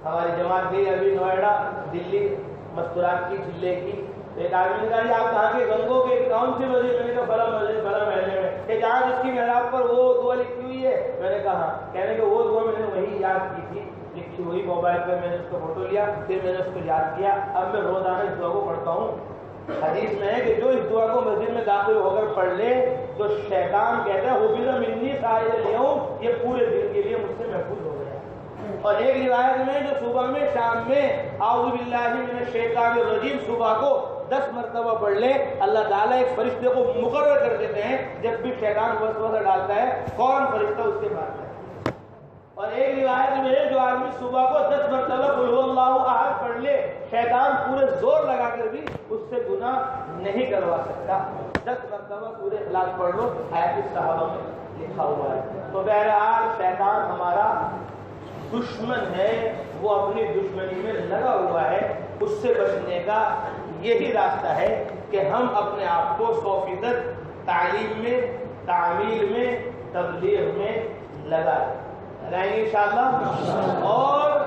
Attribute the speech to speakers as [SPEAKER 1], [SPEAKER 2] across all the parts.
[SPEAKER 1] ہماری جماعت گئی ابھی نوئیڈا دلی مستورات کی چلے کی. ایک آدمی نے کہا آپ کہاں کے گنگوں کے کون سی مسجد؟ میں نے کہا فلاں مسجد فلاں محلے میں. کہ جہاں جس کی محراب پر وہ دعا لکھی ہوئی ہے. میں نے کہا کہنے کہ وہ دعا میں نے وہی یاد کی تھی لکھی ہوئی موبائل پر. میں نے اس کو فوٹو لیا پھر میں نے اس کو یاد کیا. اب میں روزانہ اس دعا کو پڑھتا ہوں. حدیث میں ہے کہ جو اس دعا کو مسجد میں داخل ہو کر پڑھ لے تو شیطان کہتا ہے حفظ منی سائر اليوم، یہ پورے دن کے لیے مجھ سے محفوظ ہو گیا. اور ایک روایت میں جو صبح میں شام میں اعوذ باللہ من الشیطان الرجیم صبح کو 10 مرتبہ پڑھ لے، اللہ تعالیٰ ایک فرشتے کو مقرر کر دیتے ہیں جب بھی شیطان وسوسہ ڈالتا ہے فوراً فرشتہ اس کے پاس ہے. اور ایک روایت میں جو آدمی صبح کو 10 مرتبہ قل هو اللہ احد پڑھ لے شیطان پورے زور لگا کر بھی اس سے گناہ نہیں کروا سکتا. 10 مرتبہ سورہ اخلاص پڑھ لو، آیت صحابہ میں لکھا ہوا ہے. تو بہرحال شیطان ہمارا دشمن ہے، وہ اپنی دشمنی میں لگا ہوا ہے. اس سے بچنے کا یہی راستہ ہے کہ ہم اپنے آپ کو 100% تعلیم میں، تعمیل میں، تبلیغ میں لگائیں گے انشاءاللہ. اور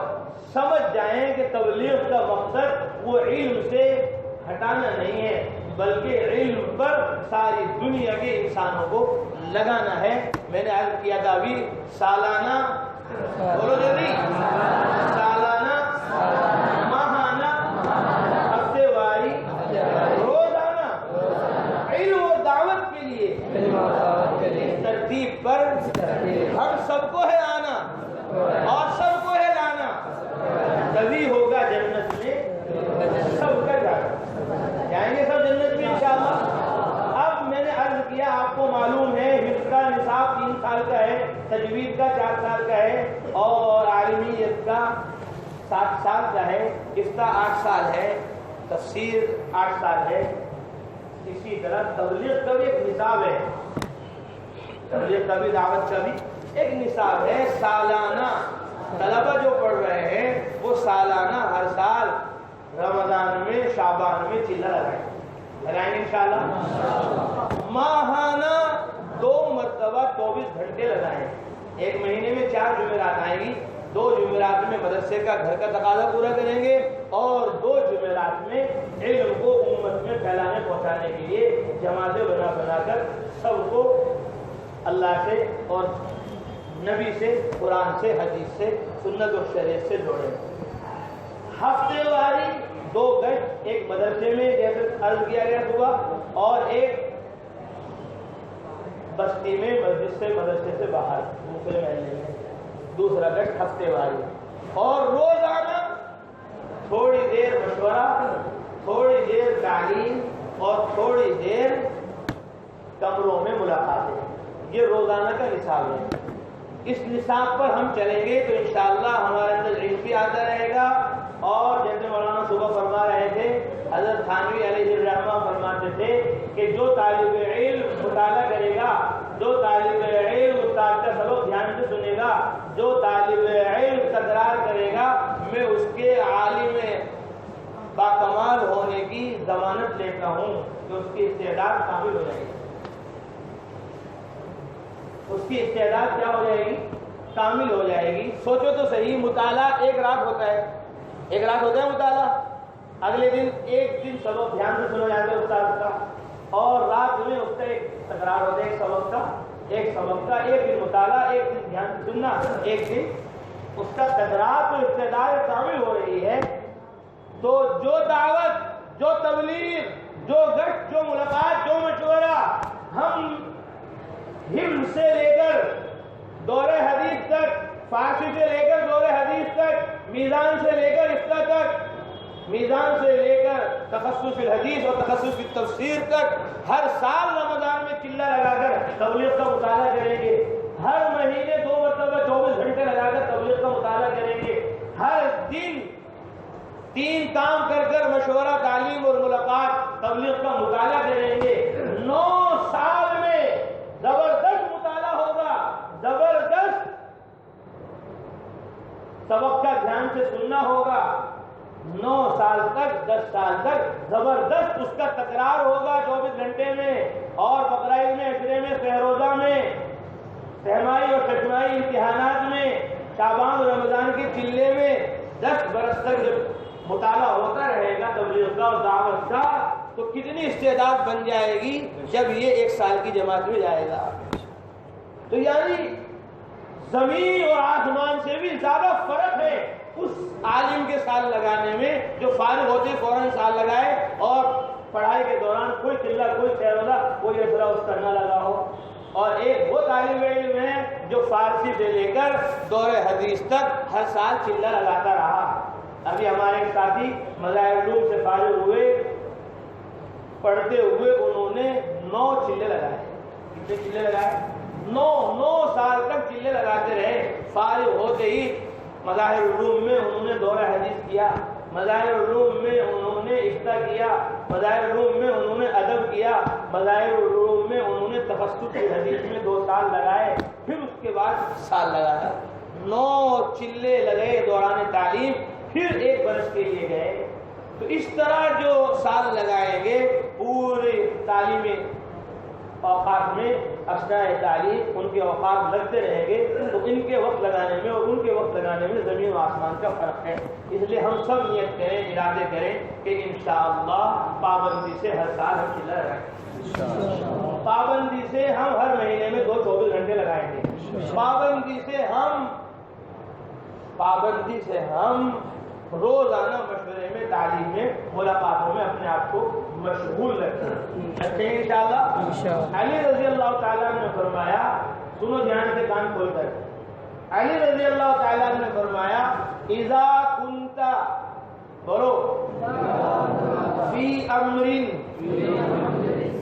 [SPEAKER 1] سمجھ جائیں کہ تبلیغ کا مقصد وہ علم سے ہٹانا نہیں ہے بلکہ علم پر ساری دنیا کے انسانوں کو لگانا ہے. میں نے عرض کیا تھا ابھی سالانہ، بولو جلدی، سالانہ، ماہانہ، ہفتے واری، روزانہ علم و دعوت کے لیے ترتیب پر ہم سب کو ہے آنا اور سب کو ہے لانا. تبھی ہوگا جنت میں سب کا جانا. جائیں گے سب جنت میں انشاءاللہ. اب میں نے عرض کیا آپ کو معلوم ہے حفظ کا نصاب 3 سال کا ہے، تجوید کا 4 سال کا ہے اور عالمیت کا 7 سال کا ہے، اس کا 8 سال ہے، تفسیر 8 سال ہے. اسی طرح تبلیغ کا بھی ایک نصاب ہے، تبلیغ کا بھی، دعوت کا بھی ایک نصاب ہے. سالانہ طلبہ جو پڑھ رہے ہیں وہ سالانہ ہر سال رمضان میں شعبان میں چلہ لگائیں گے انشاءاللہ. ماہانہ 2 مرتبہ 24 گھنٹے لگائیں. ایک مہینے میں 4 جمعرات آئیں گی. 2 جمعرات میں مدرسے کا گھر کا تقاضا پورا کریں گے اور 2 جمعرات میں علم کو امت میں پھیلانے پہنچانے کے لیے جماعتیں بنا کر سب کو اللہ سے اور نبی سے، قرآن سے، حدیث سے، سنت اور شریعت سے جوڑیں. ہفتے واری 2 گشت، ایک مدرسے میں جیسے عرض کیا گیا صبح اور ایک بستی میں مسجد سے، مدرسے سے باہر دوسرے محلے میں دوسرا گشت ہفتے واری. اور روزانہ تھوڑی دیر مشورہ، تھوڑی دیر تعلیم اور تھوڑی دیر کمروں میں ملاقاتیں. یہ روزانہ کا نصاب ہے. اس نصاب پر ہم چلیں گے تو انشاءاللہ ہمارے اندر علم بھی آتا رہے گا. اور جیسے مولانا صبح فرما رہے تھے، حضرت تھانوی علیہ الرحمہ فرماتے تھے کہ جو طالب علم مطالعہ کرے گا، جو طالب علم استاد کا سبق دھیان سے سنے گا، جو طالب علم تکرار کرے گا، میں اس کے عالم باکمال ہونے کی ضمانت لیتا ہوں کہ اس کی استعداد کامل ہو جائے گی. اس کی استعداد کیا ہو جائے گی؟ کامل ہو جائے گی. سوچو تو صحیح، مطالعہ 1 رات ہوتا ہے، 1 رات ہوتا ہے مطالعہ. اگلے دن 1 دن سبق دھیان سے سنا جاتا ہے استاد کا اور رات میں اس کا ایک تکرار ہوتا ہے، ایک سبق کا 1 دن مطالعہ، 1 دن دھیان سے سننا، 1 دن اس کا تکرار. تو استعداد کامل ہو رہی ہے. تو جو دعوت، جو تبلیغ، جو گشت، جو ملاقات، جو مشورہ ہم حفظ سے لے کر دور حدیث تک، فارسی سے لے کر دور حدیث تک، میزان سے لے کر افقہ تک، میزان سے لے کر تخصص الحدیث اور تخصص التفسیر تک، ہر سال رمضان میں چلہ لگا کر تبلیغ کا مطالعہ کریں گے. ہر مہینے 2 مرتبہ 24 گھنٹے لگا کر تبلیغ کا مطالعہ کریں گے. ہر دن 3 کام کر مشورہ، تعلیم اور ملاقات، تبلیغ کا مطالعہ کریں گے. 9 سال میں زبردست مطالعہ ہوگا، زبردست سبق کا دھیان سے سننا ہوگا. 9 سال تک، 10 سال تک زبردست اس کا تکرار ہوگا 24 گھنٹے میں. اور بقرعید میں، عشرے میں، سہروزہ میں، سہمائی اور ششمائی امتحانات میں، شعبان اور رمضان کے چلے میں 10 برس تک جب مطالعہ ہوتا رہے گا تبلیغ کا اور دعوت کا تو کتنی استعداد بن جائے گی جب یہ 1 سال کی جماعت میں جائے گا. تو یعنی زمین اور آسمان سے بھی زیادہ فرق ہے اس عالم کے سال لگانے میں جو فارغ ہوتے فوراً سال لگائے اور پڑھائی کے دوران کوئی چلہ کوئی سیرولہ کوئی اثرا اس کا نہ لگا ہو، اور ایک وہ طالب علم ہے جو فارسی سے لے کر دور حدیث تک ہر سال چلہ لگاتا رہا. ابھی ہمارے ایک ساتھی مظاہر علوم سے فارغ ہوئے، پڑھتے ہوئے انہوں نے 9 چلے لگائے. کتنے چلے لگائے؟ 9 سال تک چلے لگاتے رہے. فارغ ہوتے ہی مظاہر علوم میں انہوں نے دورہ حدیث کیا، مظاہر علوم میں انہوں نے افتاء کیا، مظاہر علوم میں انہوں نے ادب کیا، مظاہر علوم میں انہوں نے تخصص کی حدیث میں 2 سال لگائے، پھر اس کے بعد سال لگایا. 9 چلے لگے دوران تعلیم، پھر 1 برس کے لیے گئے. تو اس طرح جو سال لگائیں گے پورے تعلیمی اوقات میں اثناء تعلیم ان کے اوقات لگتے رہیں گے، تو ان کے وقت لگانے میں اور ان کے وقت لگانے میں زمین و آسمان کا فرق ہے. اس لیے ہم سب نیت کریں، ارادے کریں کہ انشاءاللہ پابندی سے ہر سال ہم چلہ لگائیں. پابندی سے ہم ہر مہینے میں 24 گھنٹے لگائیں گے. پابندی سے ہم روزانہ مشورے میں، تعلیم میں، ملاقاتوں میں اپنے آپ کو مشغول رکھیں گے انشاءاللہ. علی رضی اللہ تعالیٰ نے فرمایا، سنو دھیان سے کان کھول کر، علی رضی اللہ تعالیٰ نے فرمایا اذا کنت بولو فی امر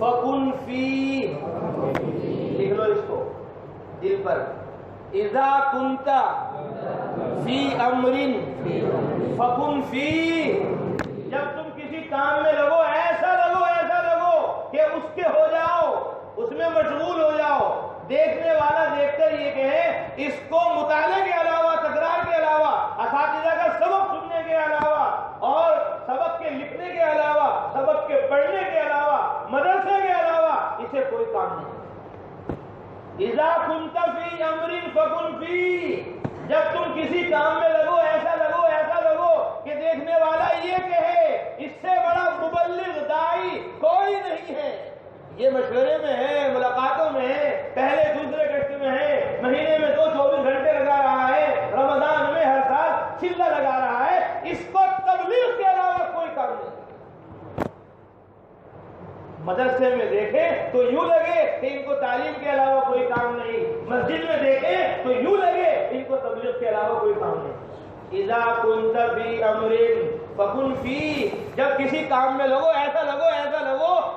[SPEAKER 1] فکن فی، لکھ لو اس کو دل پر، اذا کنت فی امر فکن فی، جب تم کسی کام میں لگو ایسا لگو کہ اس کے ہو جاؤ، اس میں مشغول ہو جاؤ. دیکھنے والا دیکھ کر یہ کہے اس کو مطالعے کے علاوہ، تکرار کے علاوہ، اساتذہ کا سبق سننے کے علاوہ اور سبق کے لکھنے کے علاوہ، سبق کے پڑھنے کے علاوہ، مدرسے کے علاوہ اسے کوئی کام نہیں. اذا کنت فی امر فکن فی، جب تم کسی کام میں لگو ایسا لگو کہ دیکھنے والا یہ کہے اس سے بڑا مبلغ داعی کوئی نہیں ہے. یہ مشورے میں ہے، ملاقاتوں میں ہے، پہلے دوسرے گشت میں ہے، مہینے میں 24 گھنٹے لگا رہا ہے، رمضان میں ہر سال چلہ لگا رہا ہے. اس کو تبلیغ کے علاوہ کوئی کام نہیں. مدرسے میں دیکھیں تو یوں لگے کہ ان کو تعلیم کے علاوہ کوئی کام نہیں، مسجد میں دیکھیں تو یوں لگے ان کو تبلیغ کے علاوہ کوئی کام نہیں. اذا کنت فی امر فکن فی، جب کسی کام میں لگو ایسا لگو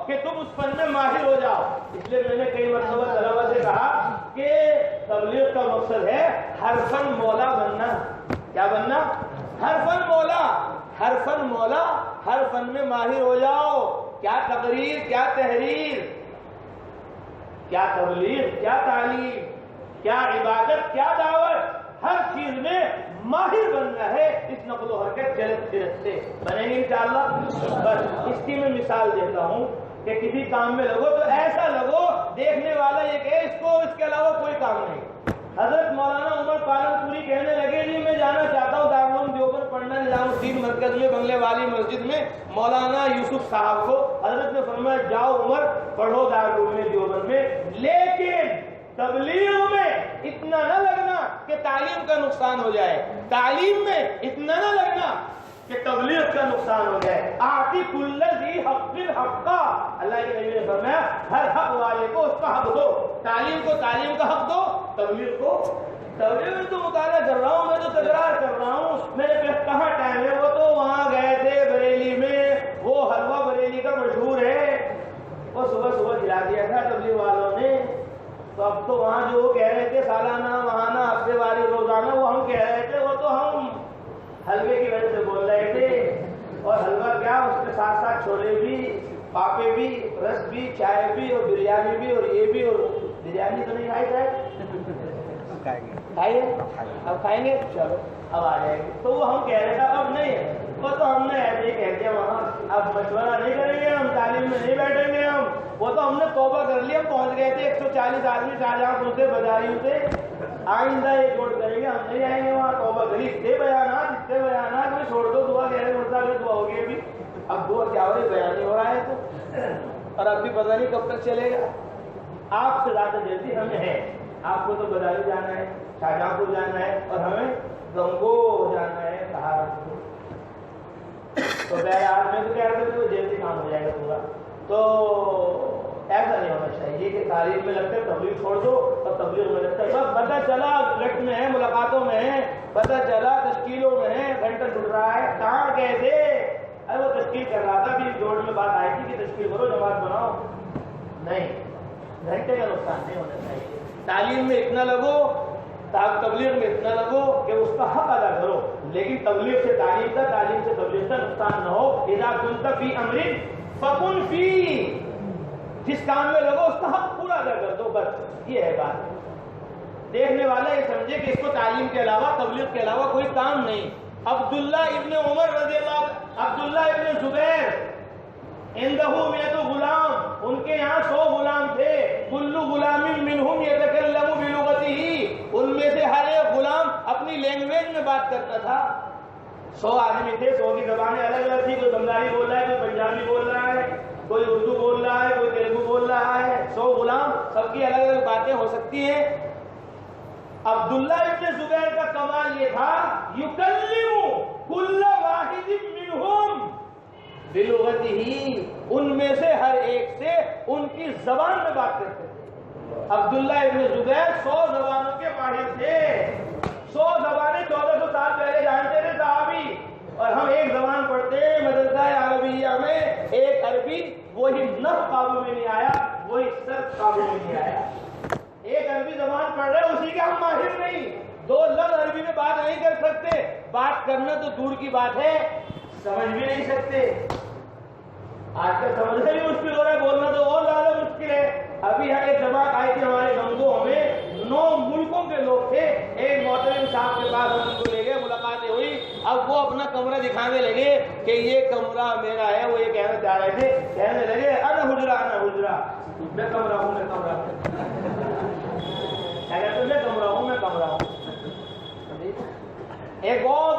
[SPEAKER 1] کہ تم اس فن میں ماہر ہو جاؤ. اس لیے میں نے کئی مرتبہ طلبہ سے کہا کہ تبلیغ کا مقصد ہے ہر فن مولا بننا. کیا بننا؟ ہر فن مولا، ہر فن میں ماہر ہو جاؤ. کیا تقریر، کیا تحریر، کیا تبلیغ، کیا تعلیم، کیا عبادت، کیا دعوت، ہر چیز میں ماہر بننا ہے. اس نقل و حرکت چلت سے بنیں گے انشاءاللہ. بس اس کی میں مثال دیتا ہوں کہ کسی کام میں لگو تو ایسا لگو دیکھنے والا یہ کہ اس کو اس کے علاوہ کوئی کام نہیں. حضرت مولانا عمر پالن پوری کہنے لگے جی میں جانا چاہتا ہوں دارالعلوم دیوبند پڑھنا، نظام الدین مرکز میں، بنگلے والی مسجد میں مولانا یوسف صاحب کو. حضرت نے فرمایا جاؤ عمر پڑھو دارالعلوم دیوبند میں، لیکن تبلیغ میں اتنا نہ لگنا کہ تعلیم کا نقصان ہو جائے، تعلیم میں اتنا نہ لگنا کہ تبلیغ کا نقصان ہو جائے. آتی کل ذی حق حقا، اللہ کے نبی نے فرمایا ہر حق والے کو اس کا حق دو. تعلیم کو تعلیم کا حق دو، تبلیغ کو تبلیغ میں تو مطالعہ کر رہا ہوں، میں تو تکرار کر رہا ہوں، میرے پاس کہاں ٹائم ہے. وہ تو وہاں گئے تھے بریلی میں، وہ حلوہ بریلی کا مشہور ہے، وہ صبح کھلا دیا تھا تبلیغ والوں نے. تو اب تو وہاں جو وہ کہہ رہے تھے سالانہ، ماہانہ، ہفتے واری، روزانہ، وہ ہم کہہ رہے تھے، وہ تو ہم حلوے کی وجہ سے بول رہے تھے. اور حلوہ کیا، اس کے ساتھ ساتھ چھولے بھی، پاپے بھی، رس بھی، چائے بھی، اور بریانی بھی، اور یہ بھی. اور بریانی تو نہیں کھائیے، اب کھائیں گے، چلو اب آ جائے گی. تو وہ ہم کہہ رہے تھے اب نہیں ہے، وہ تو ہم نے ایسے ہی کہہ دیا وہاں. اب مشورہ نہیں کریں گے ہم، تعلیم میں نہیں بیٹھیں گے ہم. وہ تو ہم نے توبہ کر لی، ہم پہنچ گئے تھے 140 آدمی شاہجہاں پور سے، بازاریوں سے. آئندہ یہ جوڑ کریں گے، ہم نہیں آئیں گے وہاں. کلمہ توبہ کری، اتنے بیانات میں چھوڑ دو، دعا کہہ رہے مرتا کہ دعا ہوگی ابھی، اب دعا کیا ہو رہی، بیان نہیں ہو رہا ہے تو، اور اب بھی پتہ نہیں کب تک چلے گا۔ آپ سے زیادہ جلدی ہمیں ہے، آپ کو تو بداری جانا ہے، شاہجہاں پور جانا ہے، اور ہمیں گنگو جانا ہے سہارنپور۔ تو بہرحال میں تو کہہ رہا تھا کہ جلدی کام ہو جائے گا پورا، تو ایسا نہیں ہونا چاہیے کہ تعلیم میں لگتا ہے تبلیغ چھوڑ دو اور تبلیغ میں لگتا ہے بس پتہ چلا گٹ میں ہے، ملاقاتوں میں ہے، پتہ چلا تشکیلوں میں ہے، گھنٹہ ٹوٹ رہا ہے، کہاں کیسے؟ ارے وہ تشکیل کر رہا تھا، ابھی جوڑ میں بات آئی تھی کہ تشکیل کرو، جماعت بناؤ، نہیں، گھنٹے کا نقصان نہیں ہونا چاہیے۔ تعلیم میں اتنا لگو، تبلیغ میں اتنا لگو کہ اس کا حق ادا کرو، لیکن تبلیغ سے تعلیم کا، تعلیم سے تبلیغ کا نقصان نہ ہو۔ اذا كنت في امر فكن فيه، جس کام میں لگو اس کا حق پورا ادا کر دو، بس یہ ہے بات۔ دیکھنے والا یہ سمجھے کہ اس کو تعلیم کے علاوہ، تبلیغ کے علاوہ کوئی کام نہیں۔ عبداللہ ابن عمر رضی اللہ، عبداللہ ابن زبیر، عندہ میت غلام، ان کے یہاں 100 غلام تھے، کل غلام منہم یتکلم بلغتہ، ان میں سے ہر ایک غلام اپنی لینگویج میں بات کرتا تھا۔ 100 آدمی تھے، 100 کی زبانیں الگ الگ تھی، کوئی بنگالی بول رہا ہے، کوئی پنجابی بول رہا ہے، کوئی اردو بول رہا ہے، کوئی تیلگو بول رہا ہے، 100 غلام، سب کی الگ الگ باتیں ہو سکتی ہیں۔ عبداللہ ابن زبیر کا کمال یہ تھا، یکلم کل واحد منہم بلغتہ، ان میں سے ہر ایک سے ان کی زبان میں بات کرتے تھے۔ عبداللہ ابن زبیر 100 زبانوں کے ماہر تھے، 100 زبانیں 1400 سال پہلے جانتے تھے صحابی، اور ہم ایک زبان پڑھتے ہیں مدرسہ عربیہ میں، ایک عربی، وہی نفس قابو میں نہیں آیا، وہی صرف قابو میں نہیں آیا، ایک عربی زبان پڑھ رہے اسی کے ہم ماہر نہیں، 2 لفظ عربی میں بات نہیں کر سکتے، بات کرنا تو دور کی بات ہے، سمجھ بھی نہیں سکتے۔ آج کل سمجھنا بھی مشکل ہو رہا ہے، بولنا تو اور زیادہ مشکل ہے۔ ابھی یہاں ایک جماعت آئی تھی ہمارے گنگو میں، 9 ملکوں کے لوگ تھے، ایک محترم صاحب کے پاس ہم ان کو لے گئے، ملاقاتیں ہوئی، اب وہ اپنا کمرہ دکھانے لگے کہ یہ کمرہ میرا ہے، وہ یہ کہنا چاہ رہے تھے، کہنے لگے انا حجرہ، میں کمرہ ہوں، میں کمرہ ہوں، میں کمرہ ہوں۔ ایک بہت